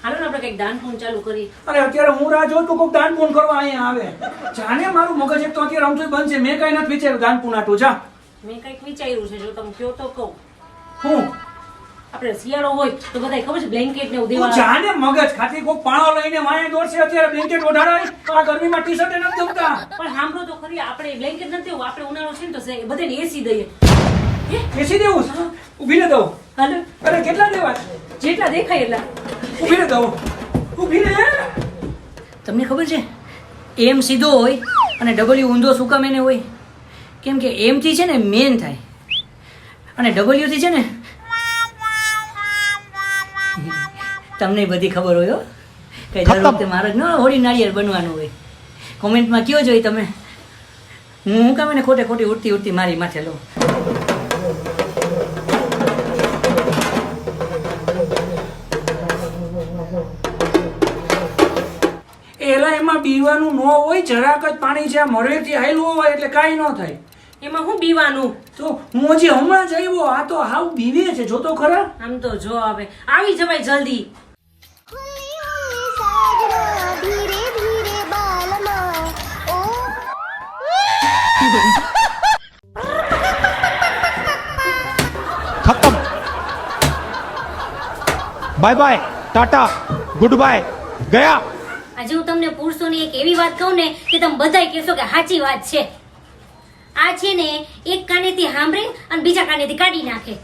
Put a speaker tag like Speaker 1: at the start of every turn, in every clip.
Speaker 1: હાલો ને આપણે કંઈક દાન પૂન ચાલુ કરી.
Speaker 2: અરે અત્યારે હું રાહ જોઉં તું કોઈક દાન પૂન કરવા અહીંયા આવે. જાને મારું મગજ એક તો અત્યારે આમ બંધ છે. મેં કઈ નથી વિચાર્યું દાન પૂન આટું. જા,
Speaker 1: મેં કંઈક વિચાર્યું છે, જો તમે કહો તો કહું.
Speaker 2: હું
Speaker 1: આપણે શિયાળો હોય તો બધાય ખબર છે બ્લેન્કેટ ને એવું
Speaker 2: તું
Speaker 1: દેવા.
Speaker 2: જાને મગજ ખાતી કોક પાણો લઈને વાંહે દોડશે. અત્યારે બ્લેન્કેટ ઓઢાડાય આ ગરમીમાં ટી શર્ટ નથી ગમતા.
Speaker 1: પણ સાંભળો તો ખરી, આપણે બ્લેન્કેટ નથી દેવું, આપણે ઉનાળો છે ને તો બધાને એસી દઈએ.
Speaker 2: એસી દેવું છે? ઊભી રહે દઉં.
Speaker 1: હાલો,
Speaker 2: અરે કેટલા દેવા છે?
Speaker 1: જેટલા દેખાય એટલા.
Speaker 2: ઊભી રહે દઉં. ઊભી રહે.
Speaker 1: તમને ખબર છે એમ સીધો હોય અને ડબલ્યુ ઊંધો શું કામ એને હોય? કેમ કે એમ થી છે ને મેન થાય અને ડબલ્યુ થી છે ને તમને બધી ખબર હોય હો. કઈ દર વખતે મારે જ ન હોળી નાળિયેર બનવાનું હોય. કોમેન્ટમાં કયો જોઈ તમે, હું કામ એને ખોટે ખોટી ઉડતી ઉડતી મારી માથે લો.
Speaker 2: એલા એમાં બીવાનું ન હોય, જરાક જ પાણી છે મરેથી હાયલું હોય એટલે કાંઈ ન થાય.
Speaker 1: એમાં હું બીવાનું?
Speaker 2: તો હું હજી હમણાં જ આવ્યો, આ તો હાવ બીવે છે. જોતો ખરા.
Speaker 1: આમ તો જો આવે આવી જવાય જલ્દી.
Speaker 3: खत्म bye bye tata goodbye गया।
Speaker 4: આજે હું તમને પુરુષોની એક એવી વાત કહું ને કે તમે બધાય કહેશો કે સાચી વાત છે. આ છે ને એક કાનેથી સાંભળે અને બીજા કાનેથી કાઢી નાખે.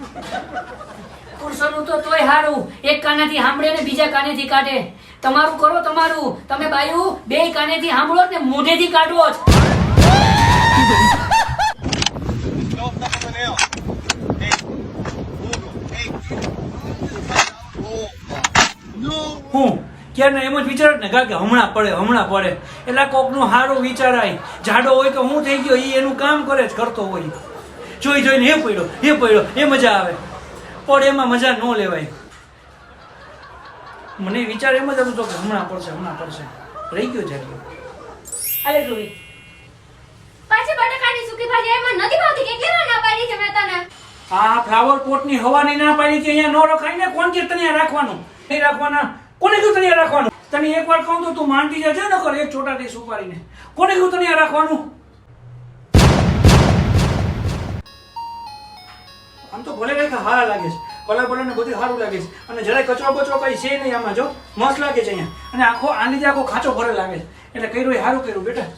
Speaker 1: પુરુષોનું તો તોય હારું, એક કાનેથી સાંભળે ને બીજા કાનેથી કાઢે. તમારું કરો તમારું. તમે બાયું બે કાનેથી સાંભળો ને મોઢેથી કાઢવો જ.
Speaker 2: હું ક્યારે એમ જ વિચાર ને કે હમણાં પડે એટલે કોકનું સારું વિચારાય. જાડો હોય તો હું થઈ ગયો, એ એનું કામ કરે જ કરતો હોય. જોઈ જોઈને એ પડ્યો એ મજા આવે. પણ એમાં મજા ન લેવાય. મને વિચાર એમ જ હતો કે હમણાં પડશે રહી ગયો જાડો.
Speaker 1: અરે રોહિત,
Speaker 4: પાછી બટાકાની સૂકી ભાજી એમાં નથી ભાવતી કે કેવા ના પાડી છે મેં તને?
Speaker 2: આ ફ્લાવર પોટની હવાની ના પાડી કે અહીંયા ન રખાય ને. કોણ કે તને રાખવાનું નહીં રાખવાના? કોને કીધું તને રાખવાનું? તને એકવાર કહું તો તું માનતી જશે ને કર એક છોટાથી સુપારીને. કોને કીધું તને રાખવાનું? આમ તો ભલે કઈ હારા લાગે છે, કલર બલર ને બધું સારું લાગે છે અને જરાય કચરો બચરો કઈ છે નહીં આમાં. જો મસ્ત લાગે છે અહીંયા. અને આખો આની જે આખો ખાંચો ભરે લાગે છે એટલે કર્યું એ સારું કર્યું બેટા.